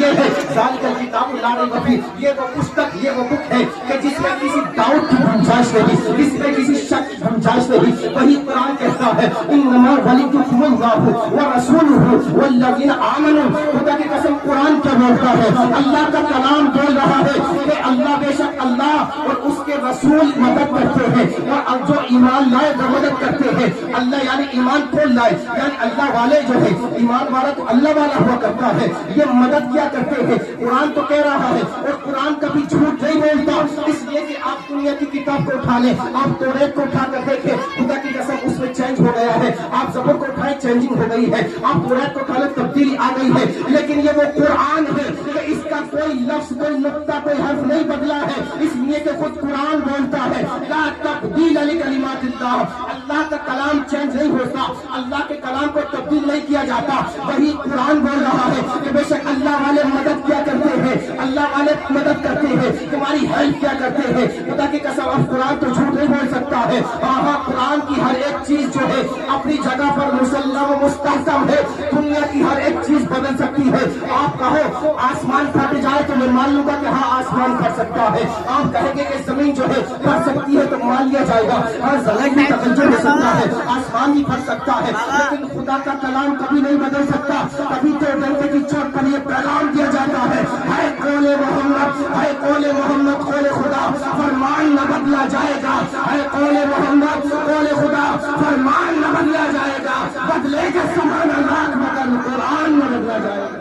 یہ ہے ذالک الکتاب لا ریب فیہ، یہ وہ پستک، یہ وہ بک ہے کہ جس میں کسی ڈاؤٹ کی گنجائش نہیں، جس میں کسی شک کی گنجائش نہیں۔ وہی قرآن کہتا ہے انما ولیکم اللہ ورسولہ والذین آمنوا، خدا کی قسم قرآن کیا بولتا ہے؟ اللہ کا کلام بول رہا ہے کہ اللہ بے شک اللہ اور اس کے رسول مدد کرتے ہیں، اور جو ایمان لائے وہ مدد کرتے ہیں۔ اللہ یعنی ایمان کون لائے؟ یعنی اللہ والے جو ہے، ایمان والا تو اللہ والا ہوا کرتا ہے، یہ مدد کیا کرتے ہیں۔ قرآن تو کہہ رہا ہے، اور قرآن کبھی جھوٹ نہیں بولتا، اس لیے کہ آپ دنیا کی کتاب کو اٹھا لیں، آپ توریت کو اٹھا کر دیکھیں، خدا کی قسم اس میں چینج ہو گیا ہے۔ آپ زبور کو اٹھائیں، چینجنگ ہو گئی ہے، آپ توریت کو اٹھا لیں، تبدیلی آ گئی ہے، لیکن یہ وہ قرآن ہے کہ اس کا کوئی لفظ، کوئی نقطہ، کوئی حرف نہیں بدلا ہے، اس لیے کہ خود قرآن بولتا ہے لا تبدیل لکلمات اللہ، اللہ کا کلام چینج نہیں ہوتا، اللہ کے کلام کو تبدیل نہیں کیا جاتا۔ وہی قرآن بول رہا ہے کہ بے شک اللہ والے مدد کیا کرتے ہیں، اللہ والے مدد کرتے ہیں، تمہاری ہیلپ کیا کرتے ہیں۔ خدا کی قسم اب قرآن تو جھوٹ نہیں بول سکتا ہے۔ ہاں قرآن کی ہر ایک چیز جو ہے اپنی جگہ پر مسلم و مستحکم ہے، دنیا کی ہر ایک چیز بدل سکتی ہے۔ آپ کہو آسمان پھٹ جائے تو میں مان لوں گا کہ ہاں آسمان پھٹ سکتا ہے، آپ کہیں گے کہ زمین جو ہے پھٹ سکتی ہے تو مان لیا جائے گا، ہاں زمین بھی تغیر ہو سکتا ہے، آسمان بھی پھٹ سکتا ہے، لیکن خدا کا کلام کبھی نہیں بدل سکتا۔ کبھی تو ڈنڈے کی چوٹ پر یہ پیغام دیا جاتا ہے اے قول محمد، اے قول محمد، قول خدا، فرمان نہ بدلا جائے گا، اے قول محمد، قول خدا، فرمان نہ بدلا جائے گا، بدلے کے زمانہ لاکھ مگر قرآن نہ بدلا جائے گا۔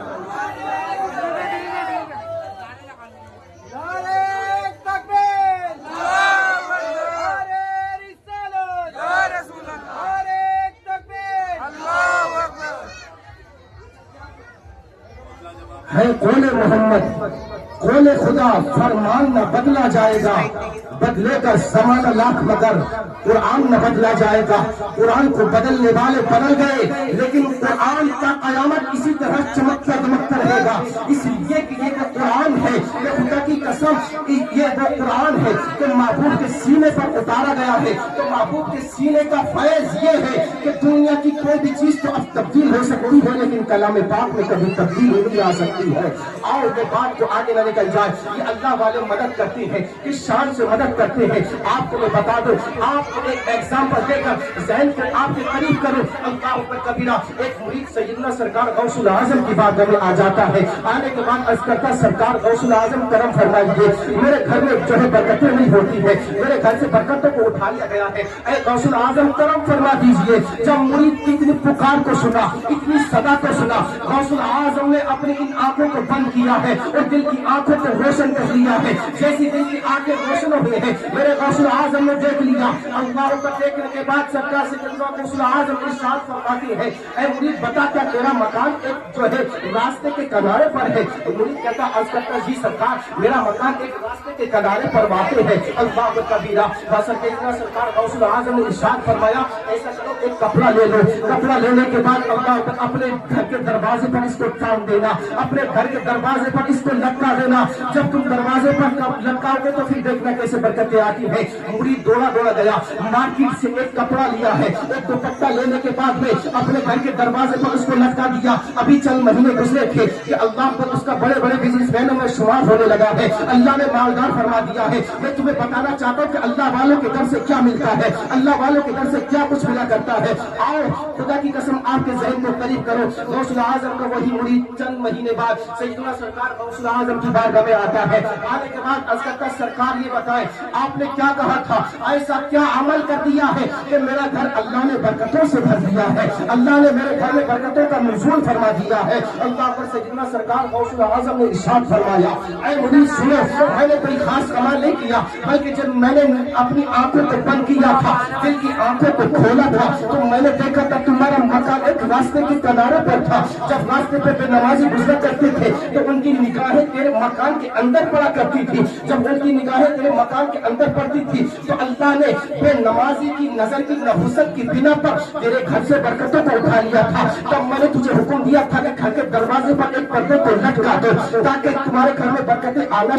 ہے قول محمد، قول خدا، فرمان نہ بدلا جائے گا، بدلے کا زمانہ لاکھ مگر قرآن نہ بدلا جائے گا۔ قرآن کو بدلنے والے بدل گئے، لیکن قرآن کا قیامت اسی طرح چمکتا دمکتا رہے گا، اس لیے کہ یہ وہ قرآن ہے کہ خدا کی قسم یہ وہ قرآن ہے کہ محبوب کے سینے پر اتارا گیا ہے، تو محبوب کے سینے کا فیض یہ ہے کہ دنیا کی کوئی بھی چیز تو اب تبدیل ہو سکتی ہے، لیکن کلام پاک میں کبھی تبدیل نہیں آ سکتی ہے۔ آؤ یہ بات کو آگے نہ نکل جائے، یہ اللہ والے مدد کرتے ہیں، کس شان سے مدد کرتے ہیں آپ کو میں بتا دوں۔ آپ کو ایک ایگزامپل دے کر ذہن کو آپ کے قریب کرو، اللہ پر کبیرہ ایک مرید سیدنا سرکار غوث الاعظم کی بات میں آ جاتا ہے، آنے کے بعد عرض کرتا سرکار غوث الاعظم کرم فرمائیے، میرے گھر میں جو ہے برکتیں نہیں ہوتی ہے، میرے گھر سے برکتوں کو اٹھا لیا گیا ہے، اے غوث الاعظم کرم فرما دیجئے۔ جب مرید کی اتنی پکار کو سنا، اتنی صدا کو سنا، غوث الاعظم نے اپنی ان آنکھوں کو بند کیا ہے اور دل کی آنکھوں کو روشن کر لیا ہے۔ جیسی دل کی آنکھیں روشن ہوئے ہیں، میرے غوث الاعظم نے دیکھ لیا، اللہ کا دیکھنے کے بعد سرکار سے غوث الاعظم ارشاد فرماتے ہیں اے مرید بتا کیا تیرا مکان ایک جو ہے راستے کے کنارے پر ہے؟ تو مرید کہتا عرض کرتا جی سرکار میرا مکان ایک راستے کے کنارے پر واقع ہے۔ اللہ کبیرہ سرکار غوث الاعظم نے ارشاد فرمایا ایسا کرو ایک کپڑا لے لو، کپڑا لینے کے بعد اللہ اپنے گھر کے دروازے پر اس کو ٹانگ دینا، اپنے گھر کے دروازے پر اس کو لٹکا دینا، جب تم دروازے پر لٹکاؤ گے تو پھر دیکھنا کیسے برکتیں آتی ہیں۔ مرید دوڑا گیا، مارکیٹ سے ایک کپڑا لیا ہے، ایک دوپٹہ لینے کے بعد میں اپنے گھر کے دروازے پر اس کو لٹکا دیا۔ ابھی چند مہینے گزرے تھے کہ اللہ پر اس کا بڑے بڑے بزنس مینوں میں شمار ہونے لگا ہے، اللہ نے مالدار فرما دیا ہے۔ میں تمہیں بتانا چاہتا ہوں کہ اللہ والوں کے در سے کیا ملتا ہے، اللہ والوں کے در سے کیا کچھ ملا کرتا ہے۔ آؤ خدا کی قسم آپ کے ذہن کو قریب کرو، غوث الاعظم کا وہی مرید چند مہینے بعد سیدنا سرکار غوث الاعظم کی بارگاہ میں آتا ہے، آنے کے بعد عرض کرتا سرکار یہ بتائیں آپ نے کیا کہا تھا، ایسا کیا عمل کر دیا ہے کہ میرا گھر اللہ نے برکتوں سے بھر دیا ہے، اللہ نے میرے گھر میں برکتوں کا نزول فرما دیا ہے۔ اللہ پر سیدنا سرکار غوث الاعظم نے ارشاد فرمایا اے مرید سنو، میں نے کوئی خاص عمل نہیں کیا، بلکہ جب میں نے اپنی آنکھوں کو بند کیا تھا، دل کی آنکھوں کو کھولا تھا، تو میں نے دیکھا تھا تمہارا مکان ایک راستے کے کنارے پر تھا، جب راستے پہ بے نمازی گزرا کرتے تھے تو ان کی نگاہیں تیرے مکان کے اندر پڑا کرتی تھی، جب ان کی نگاہیں تیرے مکان کے اندر پڑتی تھی تو اللہ نے بے نمازی کی نظر کی نحوست کی بنا پر تیرے گھر سے برکتوں کو اٹھا لیا تھا۔ تب میں نے تجھے حکم دیا تھا کہ گھر کے دروازے پر ایک پردے کو لٹکا دو تاکہ تمہارے گھر میں برکتیں آنا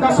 10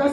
10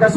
10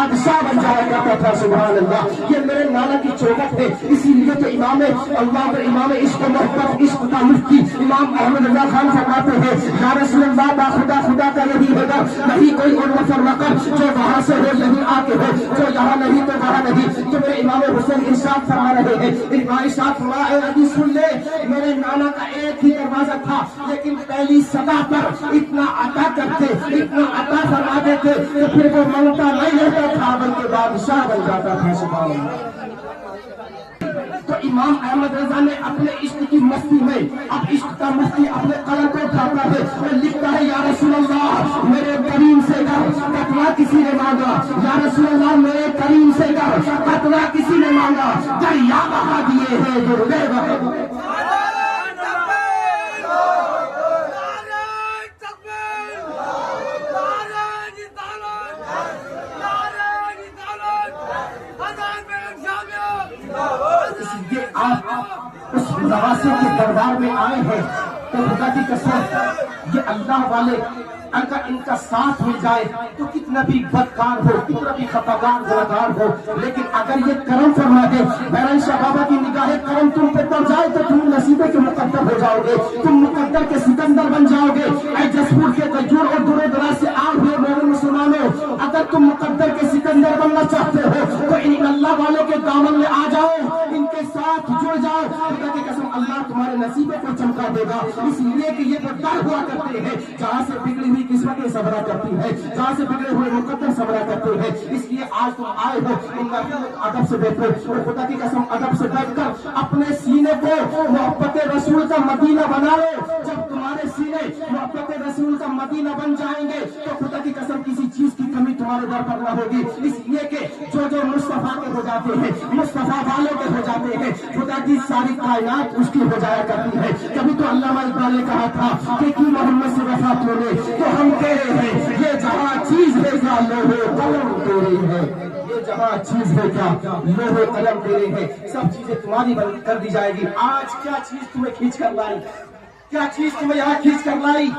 بادشاہ بن جایا کرتا تھا. سبحان اللہ. یہ میرے نانا کی چوکٹ ہے. اسی لیے تو امام اللہ پر امام عشق و محبت عشق کا مفتی امام احمد اللہ خان فرماتے ہیں یا رسول اللہ با خدا خدا کا یہی ہے ڈر, نہیں کوئی اور مفرقہ جو وہاں سے ہو یہیں آ کے ہو, جو یہاں نہیں تو وہاں نہیں. تو میرے امام حسین ارشاد فرما رہے ہیں, ارشاد فرما اے نبی سن لے, میرے نانا کا ایک ہی دروازہ تھا لیکن پہلی سطح پر اتنا عطا کرتے, اتنا عطا فرماتے تھے کہ پھر وہ منگتا نہیں ہوتا تھا بلکہ بادشاہ بن جاتا تھا. سبحان اللہ. تو امام احمد رضا نے اپنے عشق کی مستی میں اب عشق کا مفتی اپنے قلم کو اٹھاتا ہے اور لکھتا ہے یا رسول اللہ میرے کریم سے گر قطرہ کسی نے مانگا, یا رسول اللہ میرے کریم سے گر قطرہ کسی نے مانگا, دریا بہا دیے ہیں جو بے بہا. آپ اس نواسے کے دربار میں آئے ہیں تو خدا کی قسم یہ اللہ والے اگر ان کا ساتھ مل جائے تو کتنا بھی بدکار ہو, کتنا بھی خفاگار گناہگار ہو, لیکن اگر یہ کرم فرما دے, بہرحال شاہ بابا کی نگاہ کرم تم پہ پڑ جائے تو تم نصیبے کے مقدر ہو جاؤ گے, تم مقدر کے سکندر بن جاؤ گے. اے جسپور کے کجور اور دور دراز سے آئے ہوئے میرے مسلمانوں, اگر تم مقدر کے سکندر بننا چاہتے ہو تو ان اللہ والوں کے دامن میں آ جاؤ, ان کے ساتھ جڑ جاؤ. خدا کی قسم اللہ تمہارے نصیبے کو چمکا دے گا, اس لیے کہ یہ بدکار ہوا کرتے ہیں جہاں سے بگڑی ہوئی قسمتیں صبرا کرتی ہے, جہاں سے بگڑے ہوئے مقدر صبرا کرتے ہیں. اس لیے آج تم آئے ہو ان ادب سے بیٹھو اور خدا کی قسم ادب سے بیٹھ کر اپنے سینے کو محبت رسول کا مدینہ بنا لو. جب تمہارے سینے محبت رسول کا مدینہ بن جائیں گے تو خدا کی قسم کسی چیز کی کمی تمہارے در پر نہ ہوگی. اس لیے کہ جو مصطفیٰ کے ہو جاتے ہیں, مصطفیٰ والوں کے ہو جاتے ہیں, خدا کی ساری کائنات اس کی ہو جایا کرتی ہے. کبھی تو علامہ اقبال نے کہا تھا کہ کی محمد سے وفا توڑے تو ہم کہہ رہے ہیں یہ جہاں چیز ہے کیا لوہے قلم تیرے ہے, یہ جہاں چیز ہے کیا لوہے قلم تیرے ہے. سب چیزیں تمہاری کر دی جائے گی. آج کیا چیز تمہیں کھینچ کر لائی, کیا چیز تمہیں یہاں کھینچ کر لائی؟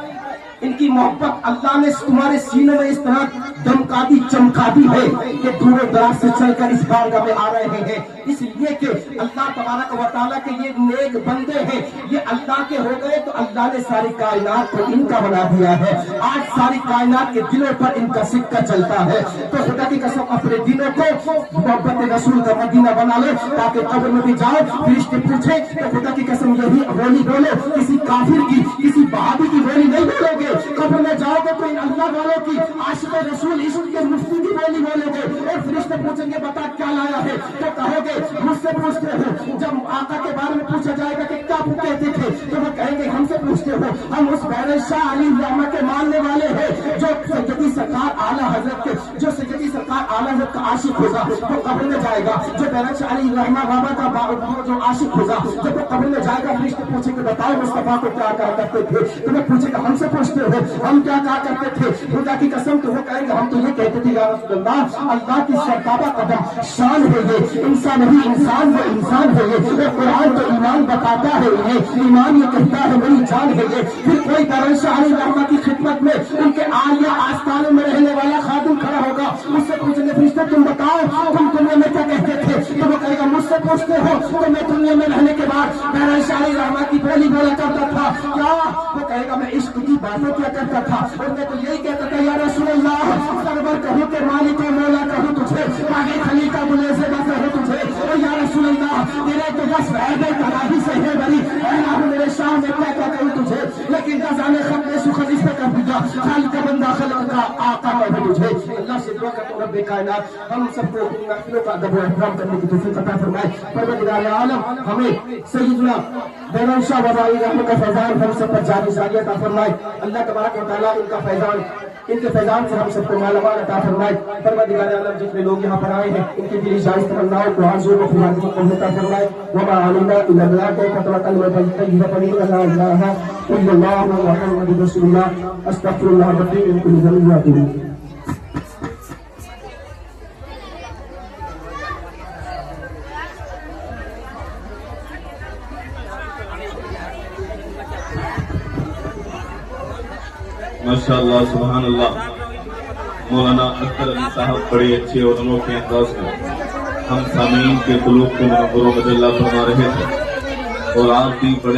ان کی محبت اللہ نے تمہارے سینے میں اس طرح دمکاتی چمکاتی ہے کہ دور و دراز سے چل کر اس بارگاہ میں آ رہے ہیں. اس لیے کہ اللہ تبارک و تعالیٰ کے یہ نیک بندے ہیں, یہ اللہ کے ہو گئے تو اللہ نے ساری کائنات کو ان کا بنا دیا ہے. آج ساری کائنات کے دلوں پر ان کا سکہ چلتا ہے. تو خدا کی قسم اپنے دلوں کو محبت رسول کا مدینہ بنا لے تاکہ قبر میں بھی جاؤ فرشتے پوچھے تو خدا کی قسم یہی بولی بولو, کسی کافر کی کسی بہادی کی بولی نہیں بولو گے. قبر میں جاؤ گے تو ان اللہ والوں کی عاشق رسول عشق کے مفتی کی بولی بولو گے اور فرشتے پوچھیں گے بتا کیا لایا ہے تو کہو گے مجھ سے پوچھتے ہو. جب آقا کے بارے میں پوچھا جائے گا کہ کیا کہتے تھے تو وہ کہیں گے ہم سے پوچھتے ہو, ہم اس بہر شاہ علی رحمہ کے ماننے والے ہیں جو سیدی سرکار اعلیٰ حضرت کے جو سیدی سرکار اعلیٰ حضرت کا عاشق ہوگا وہ قبر میں جائے گا. جو بہر شاہ علی رحمہ بابا کا جو عاشق ہوگا جب وہ قبر میں جائے گا فرشتے پوچھیں گے بتاؤ مصطفیٰ کو کیا کہا کرتے تھے تو وہ پوچھے گا ہم سے پوچھتے ہو ہم کیا کہا کرتے تھے. خدا کی قسم تو وہ کہیں گے ہم تو یہ کہتے تھے یا رسول اللہ اللہ کی سرکابہ قدم شان ہے, یہ انسان نہیں انسان وہ انسان ہے, یہ قرآن تو ایمان بتاتا ہے انہیں, ایمان یہ کہتا ہے میری جان ہے یہ. پھر کوئی بہر شاہ علی رحمہ کی خدمت میں ان کے عالیہ آستانے میں رہنے والا خادم کھڑا ہوگا, اس سے پوچھیں گے فرشتے تم بتاؤ تم دنیا میں کیا کہتے تھے تو وہ کہے گا مجھ سے پوچھتے ہو تو میں دنیا میں رہنے کے بعد بہر شاہ علی رحمہ کی بولی بولا کرتا تھا کیا, وہ کہے گا میں عشق کی باتیں کیا کرتا تھا اور میں تو یہی کہتا تھا یا رسول اللہ سرور کہوں کہ مالک و مولا کہوں تجھے, آگے خلیقہ ملیزے بس کہوں تجھے, اور یا رسول اللہ تیرے تو بس وعدے تباہی سے ہے بری, اے اللہ میرے شاہ میں کیا کیا کہوں تجھے, لیکن رضا نے خط میں سخن اس پہ کر دیا خالق کا بندہ خلق کا آقا میں تجھے. اللہ سے دعا کرتا ہوں رب کائنات ہم سب کو اپنی محفلوں کا ادب و احترام کرنے کی توفیق عطا فرمائے. پروردگار عالم ہمیں سیدنا بہرام شاہ بابا علی رحمہ کا فیضان ہم سب پر جاری ساری عطا فرمائے. اللہ تبارک و تعالیٰ ان کا فیضان ان کے فیضان سے ہم سب کو مالا مال عطا فرمائے. پروردگار عالم جتنے لوگ یہاں پر آئے ہیں ان کی دلی جائز تمناؤں کو حاضر و خلاص کو عطا فرمائے. وما علمنا الا بالله فتوکل وتوکل لا اله الا الله محمد رسول الله استغفر الله ربي من كل ذنب واتوب. ماشاء اللہ سبحان اللہ. مولانا اختر علی صاحب بڑے اچھے اور انوکھے انداز میں ہم سامعین کے قلوب کو منور و مجلہ فرما رہے تھے، اور آپ بھی بڑے